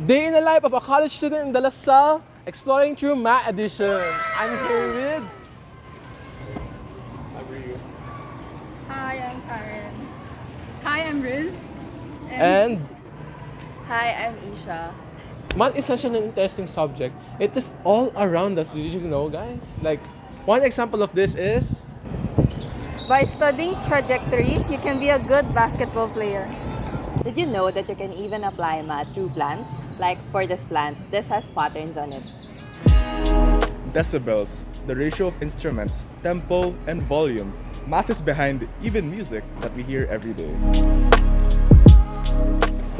Day in the life of a college student in De La Salle, exploring through Math Edition. I'm here with... Hi, I'm Karen. Hi, I'm Riz. And Hi, I'm Isha. Math is such an interesting subject. It is all around us, did you know, guys? Like, one example of this is... By studying trajectory, you can be a good basketball player. Did you know that you can even apply math to plants? Like for this plant, this has patterns on it. Decibels, the ratio of instruments, tempo, and volume. Math is behind even music that we hear every day.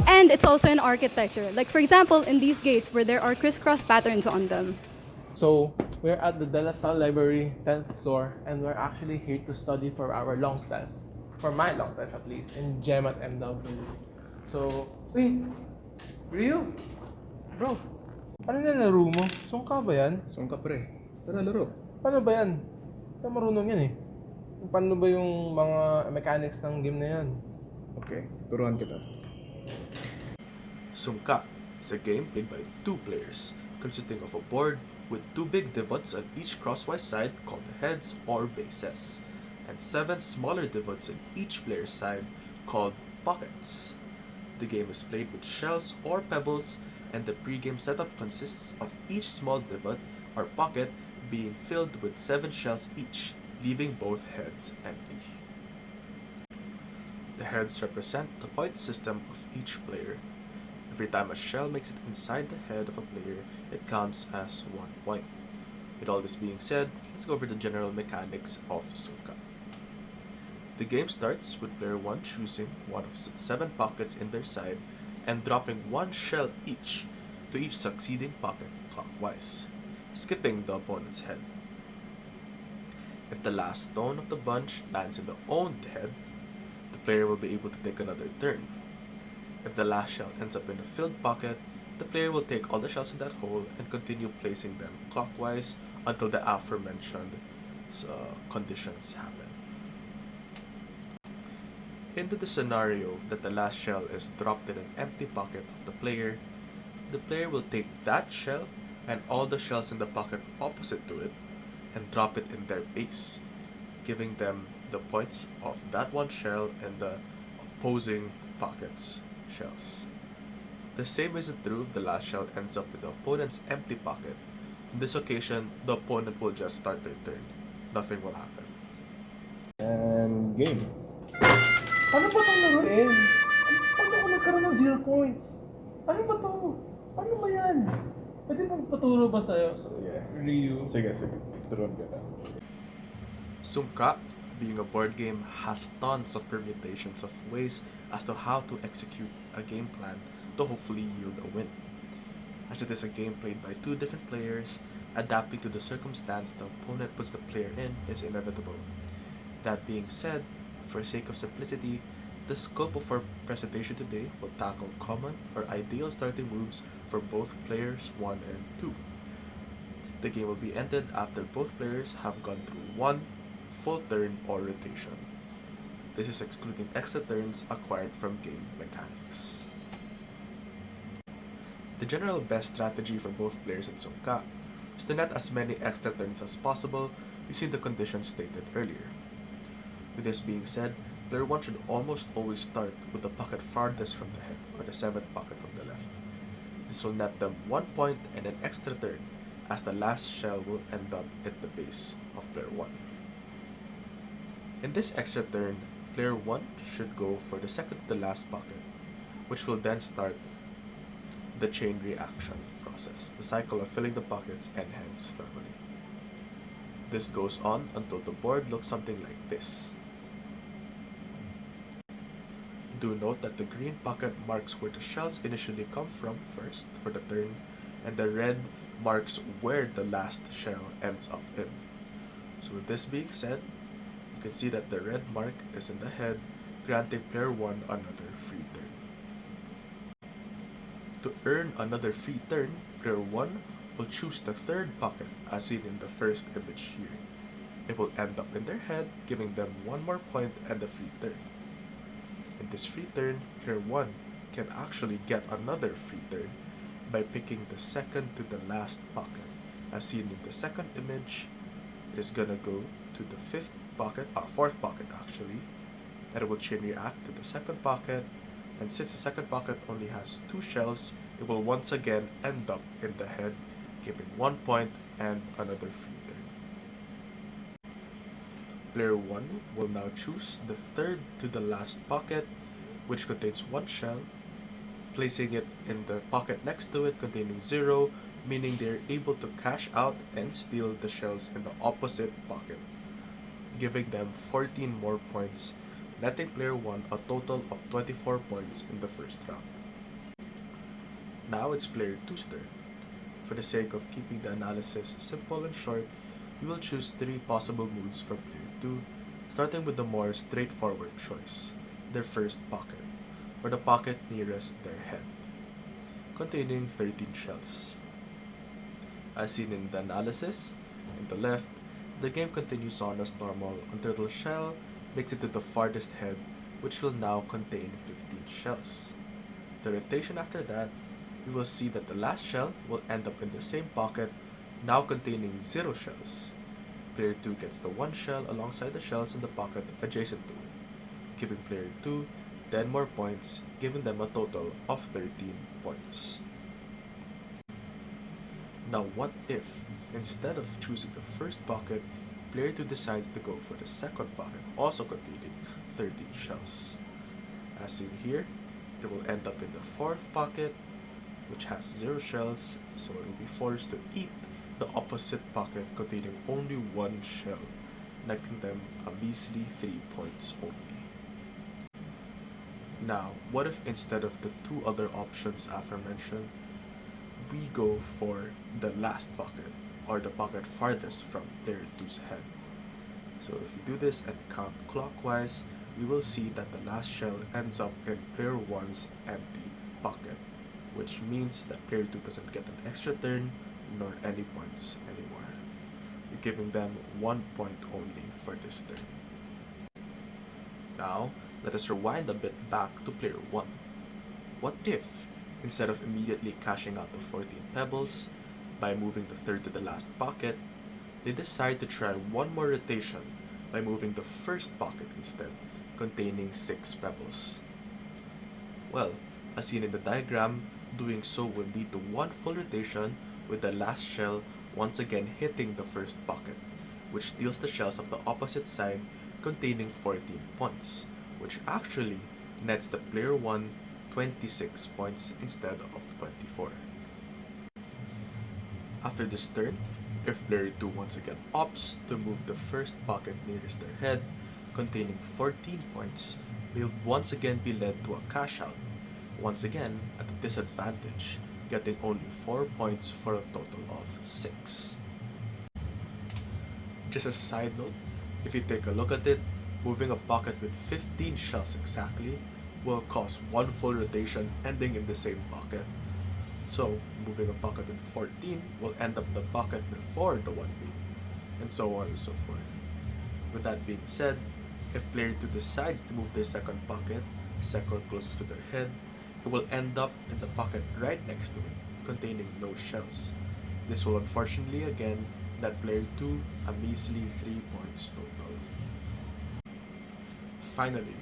And it's also in architecture. Like for example, in these gates where there are crisscross patterns on them. So, we're at the De La Salle Library, 10th floor, and we're actually here to study for our long test. For my long test at least, in GEMATMW. So, wait, Rio? Bro, ano na laro mo? Sungka ba yan? Sungka pre. Tara, laro. Paano ba yan? Hindi marunong yan eh. Paano ba yung mga mechanics ng game na yan? Okay, turuan kita. Sungka is a game played by two players, consisting of a board with two big divots on each crosswise side called heads or bases, and 7 smaller divots on each player's side called pockets. The game is played with shells or pebbles, and the pre-game setup consists of each small divot or pocket being filled with 7 shells each, leaving both heads empty. The heads represent the point system of each player. Every time a shell makes it inside the head of a player, it counts as 1 point. With all this being said, let's go over the general mechanics of Sungka. The game starts with player 1 choosing one of 7 pockets in their side and dropping 1 shell each to each succeeding pocket clockwise, skipping the opponent's head. If the last stone of the bunch lands in the owned head, the player will be able to take another turn. If the last shell ends up in a filled pocket, the player will take all the shells in that hole and continue placing them clockwise until the aforementioned conditions happen. Into the scenario that the last shell is dropped in an empty pocket of the player will take that shell and all the shells in the pocket opposite to it and drop it in their base, giving them the points of that one shell and the opposing pocket's shells. The same isn't true if the last shell ends up in the opponent's empty pocket. On this occasion, the opponent will just start their turn. Nothing will happen. And game. Paano ba itong laruin? Paano ako nagkaroon ng 0 points? Ano ba to? Paano ba yan? Pwede bang paturo ba sa'yo? Rio? Sige. Turuan kita. Sungka, being a board game, has tons of permutations of ways as to how to execute a game plan to hopefully yield a win. As it is a game played by 2 different players, adapting to the circumstance the opponent puts the player in is inevitable. That being said, for sake of simplicity, the scope of our presentation today will tackle common or ideal starting moves for both players 1 and 2. The game will be ended after both players have gone through 1 full turn or rotation. This is excluding extra turns acquired from game mechanics. The general best strategy for both players in Sungka is to net as many extra turns as possible using the conditions stated earlier. With this being said, player 1 should almost always start with the pocket farthest from the head, or the 7th pocket from the left. This will net them 1 point and an extra turn, as the last shell will end up at the base of player 1. In this extra turn, player 1 should go for the second to the last pocket, which will then start the chain reaction process, the cycle of filling the pockets and heads normally. This goes on until the board looks something like this. Do note that the green pocket marks where the shells initially come from first for the turn, and the red marks where the last shell ends up in. So with this being said, you can see that the red mark is in the head, granting player 1 another free turn. To earn another free turn, player 1 will choose the 3rd pocket as seen in the first image here. It will end up in their head, giving them 1 more point and a free turn. In this free turn, player 1 can actually get another free turn by picking the second to the last pocket. As seen in the second image, it is gonna go to the fourth pocket actually, and it will chain react to the second pocket, and since the second pocket only has 2 shells, it will once again end up in the head, giving 1 point and another free turn. Player 1 will now choose the third to the last pocket, which contains 1 shell, placing it in the pocket next to it containing 0, meaning they're able to cash out and steal the shells in the opposite pocket, giving them 14 more points, netting player 1 a total of 24 points in the first round. Now it's player 2's turn. For the sake of keeping the analysis simple and short, we will choose 3 possible moves for player 2, starting with the more straightforward choice, their first pocket, or the pocket nearest their head, containing 13 shells. As seen in the analysis, in the left, the game continues on as normal until the shell makes it to the farthest head, which will now contain 15 shells. The rotation after that, we will see that the last shell will end up in the same pocket, now containing 0 shells. Player 2 gets the 1 shell alongside the shells in the pocket adjacent to it, giving player 2 10 more points, giving them a total of 13 points. Now what if, instead of choosing the first pocket, player 2 decides to go for the second pocket, also containing 13 shells. As seen here, it will end up in the fourth pocket, which has 0 shells, so it will be forced to eat the opposite pocket containing only 1 shell, netting them a measly 3 points only. Now, what if instead of the 2 other options aforementioned, we go for the last pocket, or the pocket farthest from player 2's head? So if we do this and count clockwise, we will see that the last shell ends up in player 1's empty pocket, which means that player 2 doesn't get an extra turn nor any points anymore, giving them 1 point only for this turn. Now, let us rewind a bit back to player 1. What if, instead of immediately cashing out the 14 pebbles, by moving the third to the last pocket, they decide to try one more rotation by moving the first pocket instead, containing 6 pebbles? Well, as seen in the diagram, doing so will lead to 1 full rotation with the last shell once again hitting the first pocket, which steals the shells of the opposite side containing 14 points, which actually nets the player 1 26 points instead of 24. After this turn, if player 2 once again opts to move the first pocket nearest their head, containing 14 points, they'll once again be led to a cash out, once again at a disadvantage, getting only 4 points for a total of 6. Just as a side note, if you take a look at it, moving a pocket with 15 shells exactly will cause 1 full rotation ending in the same pocket. So, moving a pocket with 14 will end up the pocket before the one being moved, and so on and so forth. With that being said, if player 2 decides to move their second pocket, second closest to their head, it will end up in the pocket right next to it, containing no shells. This will unfortunately again net player 2 a measly 3 points total. Finally,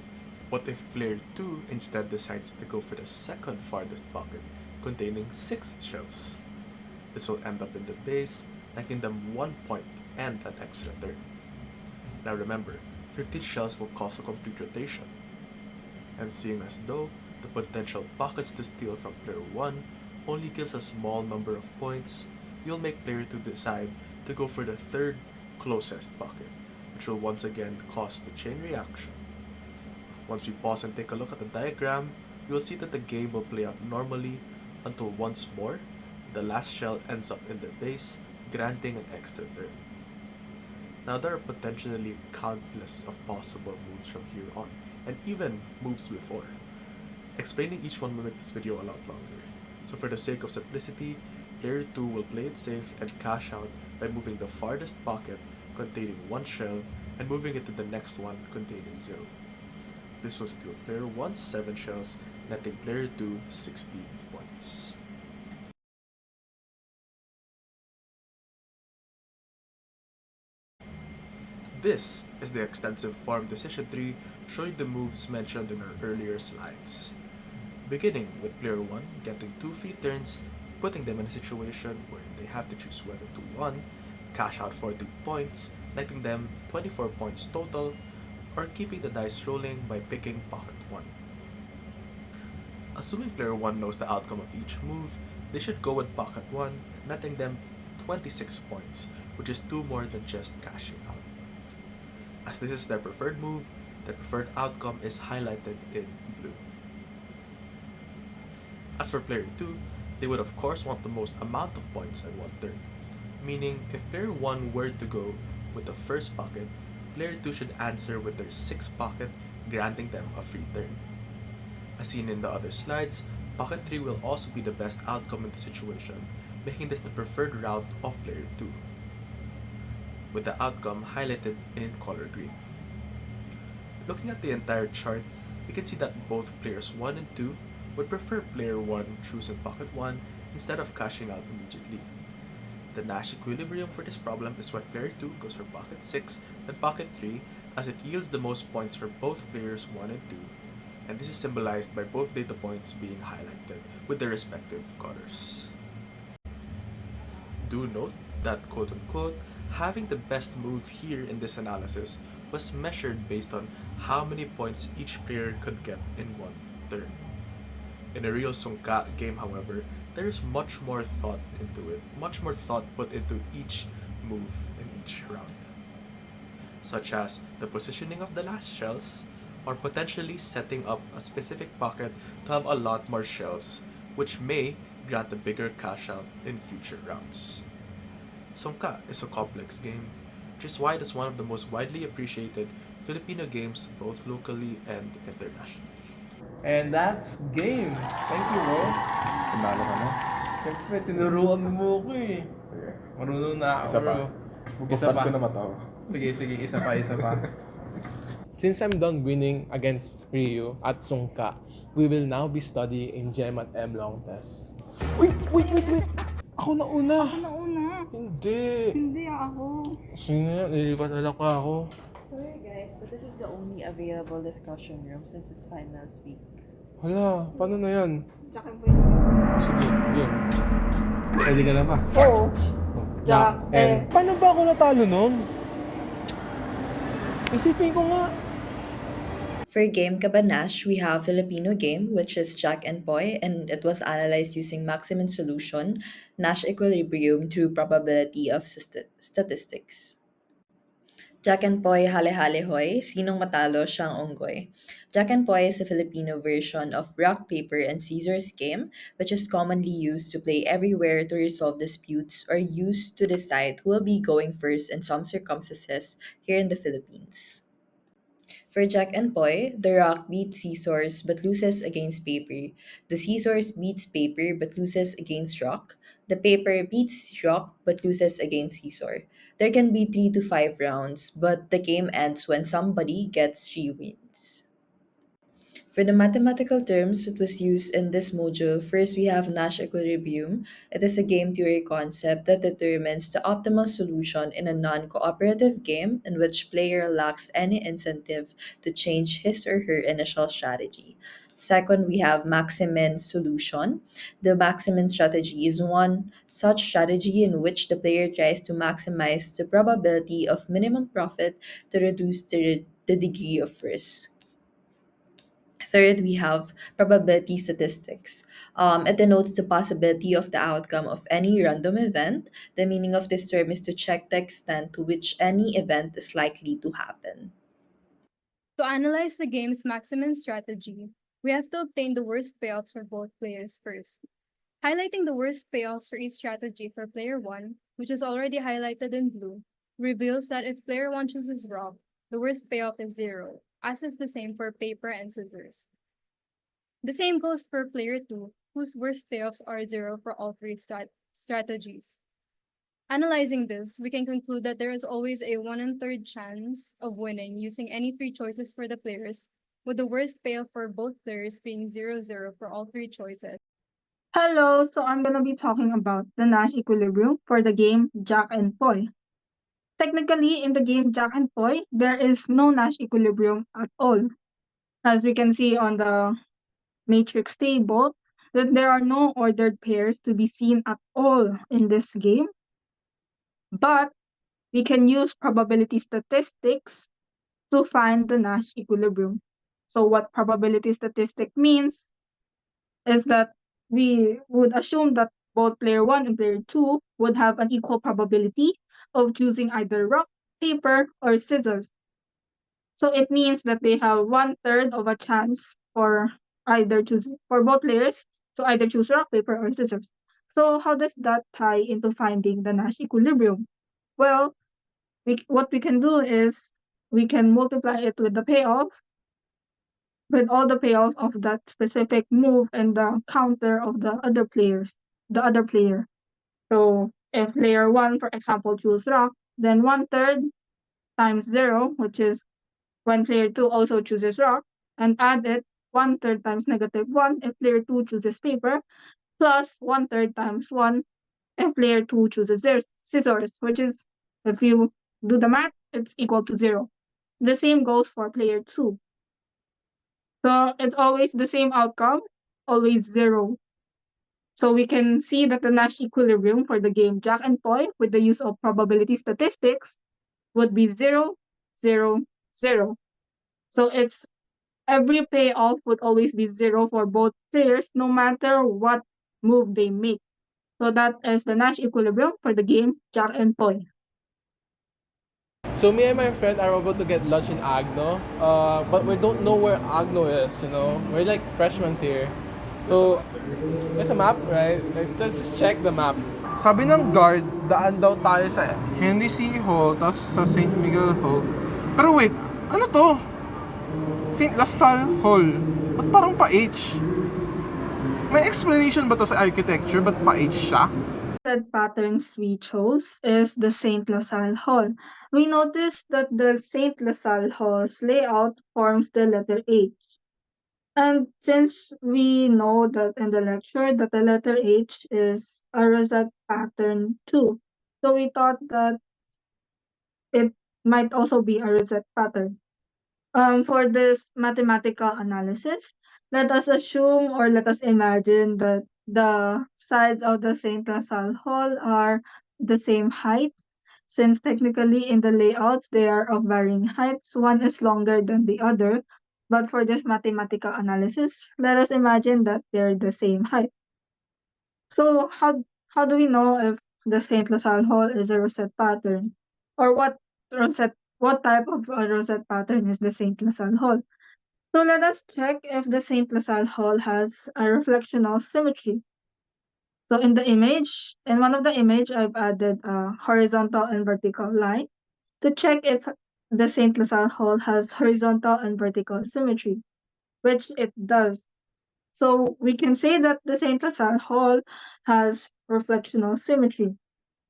what if player 2 instead decides to go for the second farthest pocket, containing 6 shells? This will end up in the base, netting them 1 point and an extra turn. Now remember, 15 shells will cause a complete rotation, and seeing as though the potential pockets to steal from player 1 only gives a small number of points, you'll make player 2 decide to go for the third closest pocket, which will once again cause the chain reaction. Once we pause and take a look at the diagram, you'll see that the game will play out normally until once more, the last shell ends up in their base, granting an extra turn. Now there are potentially countless of possible moves from here on, and even moves before. Explaining each one will make this video a lot longer, so for the sake of simplicity, player 2 will play it safe and cash out by moving the farthest pocket containing 1 shell and moving it to the next one containing 0. This will steal player 1's 7 shells, netting player 2 16 points. This is the extensive form decision tree showing the moves mentioned in our earlier slides. Beginning with player 1 getting 2 free turns, putting them in a situation where they have to choose whether to 1. Cash out for 2 points, netting them 24 points total, or keeping the dice rolling by picking pocket 1. Assuming player 1 knows the outcome of each move, they should go with pocket 1, netting them 26 points, which is 2 more than just cashing out. As this is their preferred move, their preferred outcome is highlighted in blue. As for player 2, they would of course want the most amount of points in one turn, meaning if player 1 were to go with the first pocket, player 2 should answer with their 6th pocket, granting them a free turn. As seen in the other slides, pocket 3 will also be the best outcome in the situation, making this the preferred route of player 2, with the outcome highlighted in color green. Looking at the entire chart, we can see that both players 1 and 2 would prefer player 1 choosing pocket 1 instead of cashing out immediately. The Nash equilibrium for this problem is when player 2 goes for pocket 6 and pocket 3, as it yields the most points for both players 1 and 2, and this is symbolized by both data points being highlighted with their respective colors. Do note that quote-unquote, having the best move here in this analysis was measured based on how many points each player could get in one turn. In a real Sungka game, however, there is much more thought put into each move in each round, such as the positioning of the last shells, or potentially setting up a specific pocket to have a lot more shells, which may grant a bigger cash out in future rounds. Sungka is a complex game, which is why it is one of the most widely appreciated Filipino games both locally and internationally. And that's game. Thank you, bro. Tinalo ka na. Siyempre, tinuruan mo ko eh. Marunong na ako, Isa pa. bro. Bubuksan ko na mata ko. Sige, isa pa. Since I'm done winning against Ryu at Sungka, we will now be studying GEMATM long test. Wait! Ako na una! Hindi! Hindi ako. Sige, nililipat alak ako. Sorry guys, but this is the only available discussion room since it's finals week. Hala, paano na yan? Jack and Boy na yun. Sige, game. Ready ka na ba? Oo. Jack and... Paano ba ako natalo nun? Isipin ko nga. For game Kabanash, we have Filipino game, which is Jack and Boy, and it was analyzed using maximum solution, Nash equilibrium through probability of statistics. Jack and Poy Hale Hale Hoy, Sinong Matalo Siyang Onggoy. Jack and Poy is a Filipino version of rock, paper, and scissors game, which is commonly used to play everywhere to resolve disputes or used to decide who will be going first in some circumstances here in the Philippines. For Jack and Poy, the rock beats scissors but loses against paper. The scissors beats paper but loses against rock. The paper beats rock but loses against scissor. There can be 3 to 5 rounds, but the game ends when somebody gets 3 wins. For the mathematical terms that was used in this module, first we have Nash equilibrium. It is a game theory concept that determines the optimal solution in a non-cooperative game in which player lacks any incentive to change his or her initial strategy. Second, we have Maximin solution. The Maximin strategy is one such strategy in which the player tries to maximize the probability of minimum profit to reduce the degree of risk. Third, we have probability statistics. It denotes the possibility of the outcome of any random event. The meaning of this term is to check the extent to which any event is likely to happen. To analyze the game's maximum strategy, we have to obtain the worst payoffs for both players first. Highlighting the worst payoffs for each strategy for player 1, which is already highlighted in blue, reveals that if player 1 chooses rock, the worst payoff is 0, as is the same for paper and scissors. The same goes for player 2, whose worst payoffs are 0 for all 3 strategies. Analyzing this, we can conclude that there is always a 1 1/3 chance of winning using any 3 choices for the players, with the worst payoff for both players being 0-0 for all 3 choices. Hello, so I'm gonna be talking about the Nash equilibrium for the game Jack and Boy. Technically, in the game Jack and Poi, there is no Nash equilibrium at all. As we can see on the matrix table, that there are no ordered pairs to be seen at all in this game. But we can use probability statistics to find the Nash equilibrium. So what probability statistic means is that we would assume that both player 1 and player 2 would have an equal probability of choosing either rock, paper, or scissors. So it means that they have 1/3 of a chance for for both players to either choose rock, paper, or scissors. So how does that tie into finding the Nash equilibrium? Well, what we can do is we can multiply it with the payoff, with all the payoff of that specific move and the counter of the other player. So if player 1, for example, choose rock, then 1/3 times 0, which is when player 2 also chooses rock, and add it 1/3 times -1 if player 2 chooses paper, plus 1/3 times 1 if player 2 chooses scissors, which is, if you do the math, it's equal to 0. The same goes for player 2. So it's always the same outcome, always 0. So we can see that the Nash equilibrium for the game Jack and Poi with the use of probability statistics would be 0, 0, 0. So it's every payoff would always be 0 for both players, no matter what move they make. So that is the Nash equilibrium for the game Jack and Poi. So me and my friend are about to get lunch in Agno, but we don't know where Agno is, you know? We're like freshmen here. So, there's a map, right? Like, let's just check the map. Sabi ng guard, daan daw tayo sa Henry C. Hall, tapos sa St. Miguel Hall. Pero wait, ano to? St. LaSalle Hall. Ba't parang pa-H? May explanation ba to sa architecture? Ba't pa-H siya? Set patterns we chose is the St. LaSalle Hall. We noticed that the St. LaSalle Hall's layout forms the letter H. And since we know that in the lecture that the letter H is a rosette pattern too, so we thought that it might also be a rosette pattern. For this mathematical analysis, let us assume or let us imagine that the sides of the St. LaSalle Hall are the same height, since technically in the layouts they are of varying heights. One is longer than the other, but for this mathematical analysis, let us imagine that they're the same height. So how do we know if the St. LaSalle Hall is a rosette pattern, or what type of a rosette pattern is the St. LaSalle Hall? So let us check if the St. LaSalle Hall has a reflectional symmetry. So in one of the image, I've added a horizontal and vertical line to check if the St. LaSalle Hall has horizontal and vertical symmetry, which it does. So we can say that the St. LaSalle Hall has reflectional symmetry.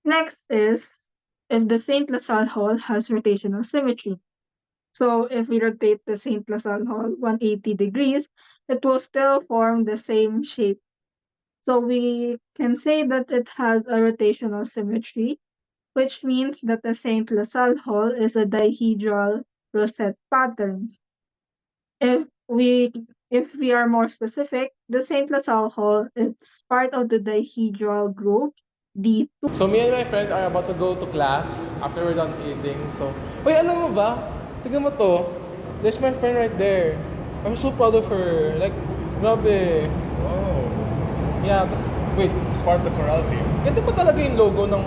Next is if the St. LaSalle Hall has rotational symmetry. So if we rotate the St. LaSalle Hall 180 degrees, it will still form the same shape. So we can say that it has a rotational symmetry, which means that the St. LaSalle Hall is a dihedral rosette pattern. If we are more specific, the St. LaSalle Hall is part of the dihedral group D2. So me and my friend are about to go to class after we're done eating. So, wait, alam mo ba? Tignan mo to. There's my friend right there. I'm so proud of her. Like, grabe. Wow. Yeah, tas, wait, It's part of the chorale team. ganda pa talaga yung logo ng,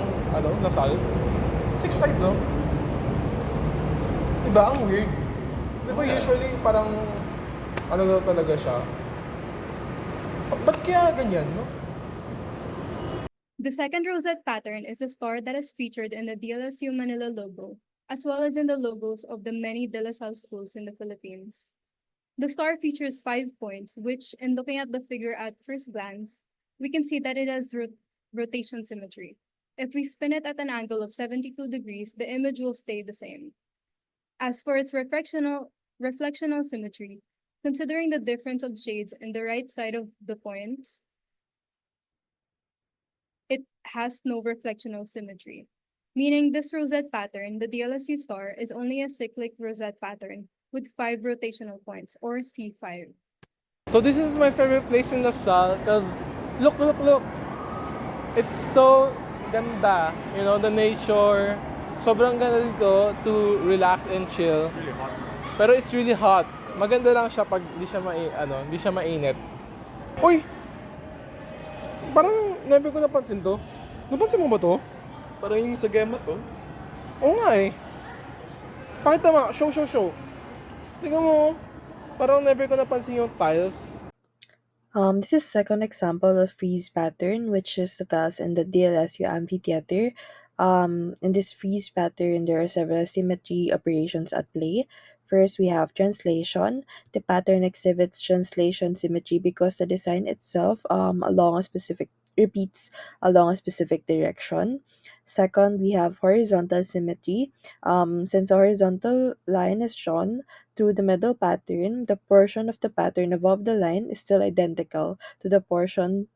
Lasal. 6 sides, oh. Diba? Ang weird. Diba usually parang, daw talaga siya. Ba't kaya ganyan, no? The second rosette pattern is a star that is featured in the DLSU Manila logo, as well as in the logos of the many De La Salle schools in the Philippines. The star features 5 points, which, in looking at the figure at first glance, we can see that it has rotation symmetry. If we spin it at an angle of 72 degrees, the image will stay the same. As for its reflectional symmetry, considering the difference of shades in the right side of the points, it has no reflectional symmetry. meaning this rosette pattern, the DLSU star, is only a cyclic rosette pattern with 5 rotational points, or C5. So this is my favorite place in Lasal because look. It's so ganda. You know, the nature. Sobrang ganda dito to relax and chill. Really hot. Pero it's really hot. Maganda lang siya pag hindi siya mainit. Uy! Parang never ko napansin to. Napansin mo ba to? Parang yung sa Gemat, oh. Oo nga eh. Pakita mo, show. Tingnan mo. Parang never ko napansin yung tiles. This is second example of freeze pattern, which is the task in the DLSU amphitheater. In this freeze pattern, there are several symmetry operations at play. First, we have translation. The pattern exhibits translation symmetry because the design itself repeats along a specific direction. Second, we have horizontal symmetry. Since a horizontal line is drawn through the middle pattern, the portion of the pattern above the line is still identical to the portion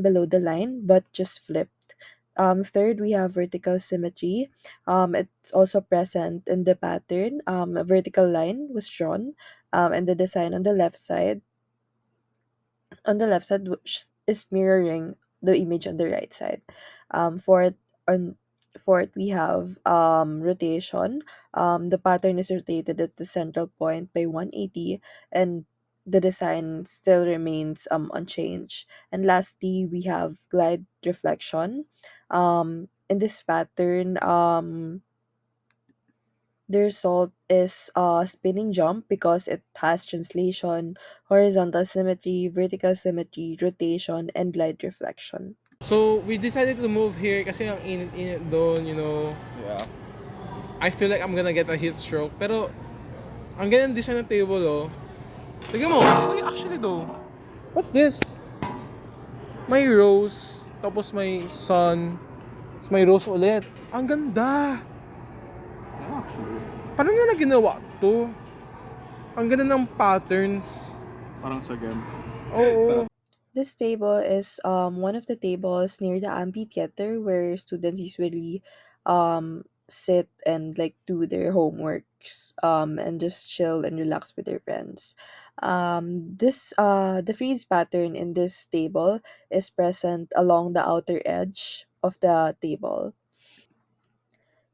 below the line, but just flipped. Third, we have vertical symmetry. It's also present in the pattern. A vertical line was drawn, and the design on the left side which is mirroring the image on the right side. Fourth, on fourth we have rotation. The pattern is rotated at the central point by 180, and the design still remains unchanged. And lastly, we have glide reflection. In this pattern, the result is a spinning jump because it has translation, horizontal symmetry, vertical symmetry, rotation, and glide reflection. So, we decided to move here kasi ang init-init doon, you know. Yeah. I feel like I'm gonna get a heat stroke. Pero, ang ganyan design ng table, oh. Tignan mo. Uy, actually though. What's this? May rose, tapos may sun, tapos may rose ulit. Ang ganda! Yeah, actually. Paano nga na ginawa to? Ang ganda ng patterns. Parang sa Gem. Oo. This table is one of the tables near the amphitheater where students usually sit and like do their homeworks and just chill and relax with their friends. This the freeze pattern in this table is present along the outer edge of the table.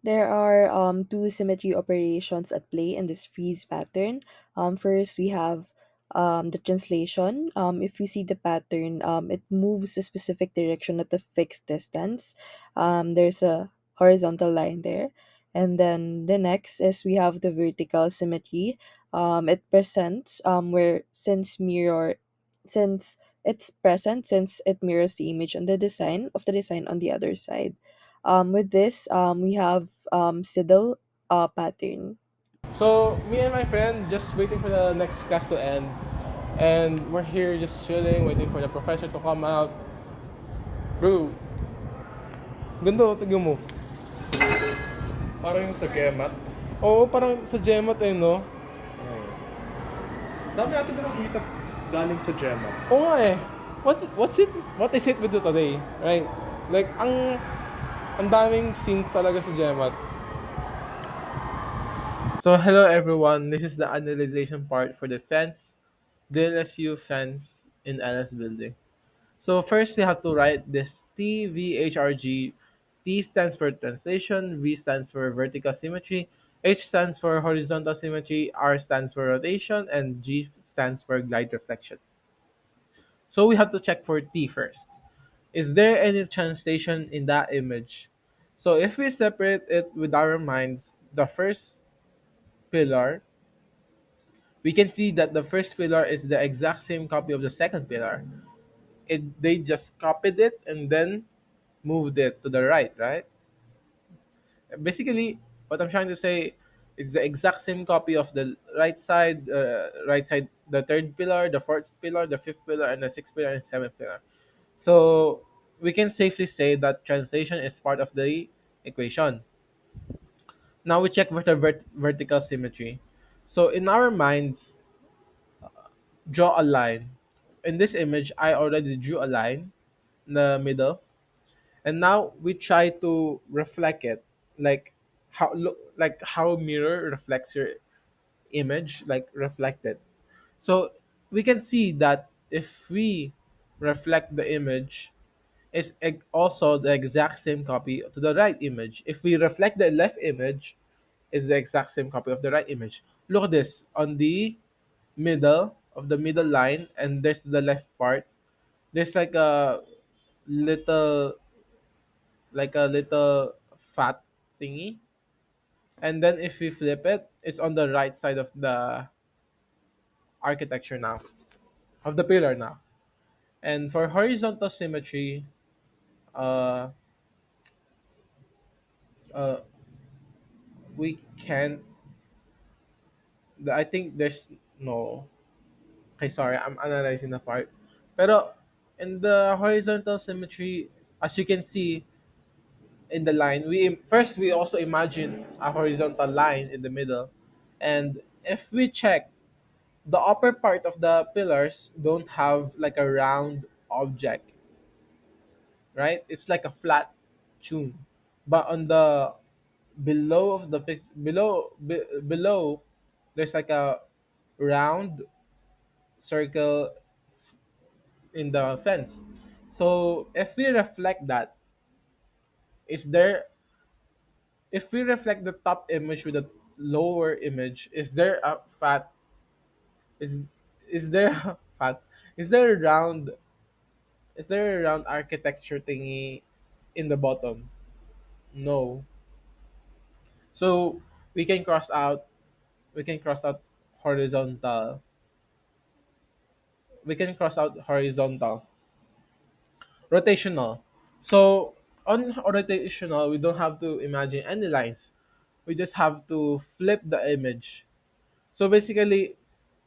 There are two symmetry operations at play in this freeze pattern. First, we have the translation. If you see the pattern, it moves a specific direction at a fixed distance. There's a horizontal line there. And then the next is we have the vertical symmetry. It presents since it's present since it mirrors the image on the design on the other side. With this, we have Siddle pattern. So, me and my friend just waiting for the next class to end. And we're here just chilling, waiting for the professor to come out. Bro, ganda, tignan mo. Parang yung sa Gemat. Oo, parang sa GEMAT eh, no? Dami natin nakakita galing sa Gemat. Oo nga eh. What is it with you today? Right? Like, ang daming scenes talaga sa GEMAT. So, hello everyone. This is the analyzation part for the fence, DLSU fence in LS building. So, first we have to write this TVHRG. T stands for translation, V stands for vertical symmetry, H stands for horizontal symmetry, R stands for rotation, and G stands for glide reflection. So, we have to check for T first. Is there any translation in that image? So, if we separate it with our minds, the first pillar, we can see that the first pillar is the exact same copy of the second pillar. They just copied it and then moved it to the right? Basically, what I'm trying to say is the exact same copy of the right side, the third pillar, the fourth pillar, the fifth pillar, and the sixth pillar and seventh pillar. So we can safely say that translation is part of the equation. Now we check for the vertical symmetry. So in our minds, draw a line. In this image, I already drew a line in the middle. And now we try to reflect it, like how mirror reflects your image, like reflected. So we can see that if we reflect the image, it's also the exact same copy to the right image. If we reflect the left image, it's the exact same copy of the right image. Look at this on the middle of the middle line, and there's the left part. There's little like a little fat thingy, and then if we flip it, it's on the right side of the architecture now, of the pillar now. And for horizontal symmetry, uh, uh, we can't. I think there's no. Okay, sorry, I'm analyzing the part. Pero in the horizontal symmetry, as you can see in the line, we also imagine a horizontal line in the middle, and if we check, the upper part of the pillars don't have like a round object, right? It's like a flat tune. But on the below of the below, there's like a round circle in the fence. So is there if we reflect the top image with the lower image, is is there a fat is there a round architecture thingy in the bottom? No. So we can cross out we can cross out horizontal. We can cross out horizontal. Rotational. So on rotational, we don't have to imagine any lines. We just have to flip the image. So basically,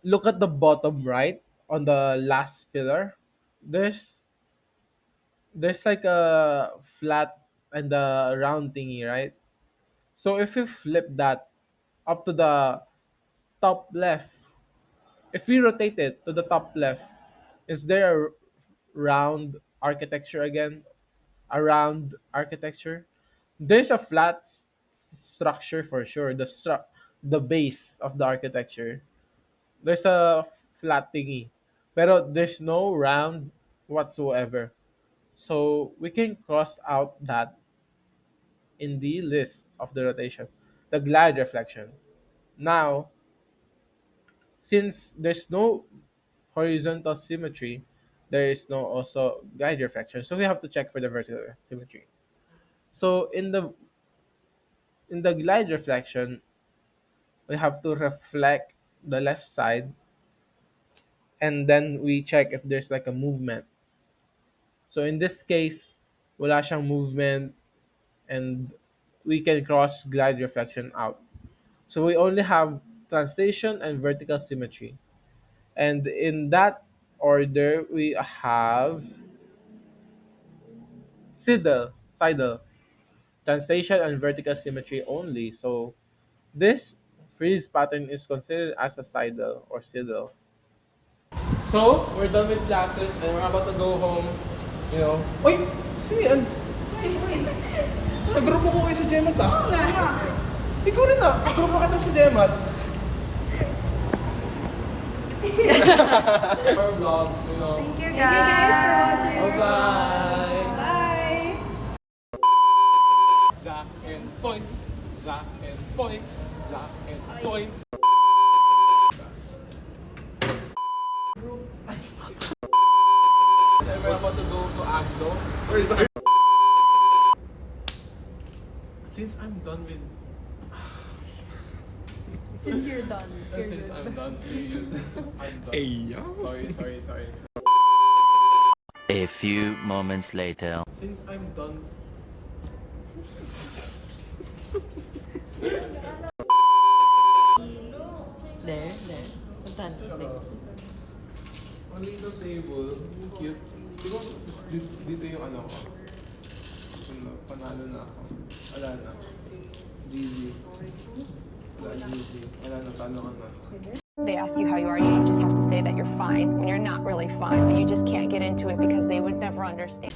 look at the bottom right on the last pillar. There's there's like a flat and a round thingy, right? So if we flip that up to the top left, if we rotate it to the top left, is there a round architecture again? A round architecture? There's a structure for sure. The base of the architecture. There's a flat thingy, pero there's no round whatsoever. So we can cross out that in the list of the rotation. The glide reflection. Now, since there's no horizontal symmetry, there is no also glide reflection. So we have to check for the vertical symmetry. So in the glide reflection, we have to reflect the left side, and then we check if there's like a movement. So in this case, wala siyang movement, and we can cross glide reflection out. So we only have translation and vertical symmetry. And in that order, we have sidle, translation and vertical symmetry only. So this freeze pattern is considered as a sidle or sidle. So we're done with classes and we're about to go home. You know. Uy! Sino yan? Nagrupo ko kayo sa GEMAT ah. Oo nga. Ikaw rin ah. Nagrupo ka na sa GEMAT. Our vlog, you know. Thank you Thank you guys for watching. Bye-bye. Bye. Black and point. Black and point. Black and point. And we're about to go to Angelo. Sorry. Since I'm done with Since you're done. Since I'm done, period. I'm done. Hey, Sorry. A few moments later. Since I'm done. There. Puntahan to say. On the table, cute. Diba, dito yung ano ko. Panalo na ako. Wala na. GG. Wala na, talo ka na. They ask you how you are, you just have to say that you're fine when you're not really fine, but you just can't get into it because they would never understand.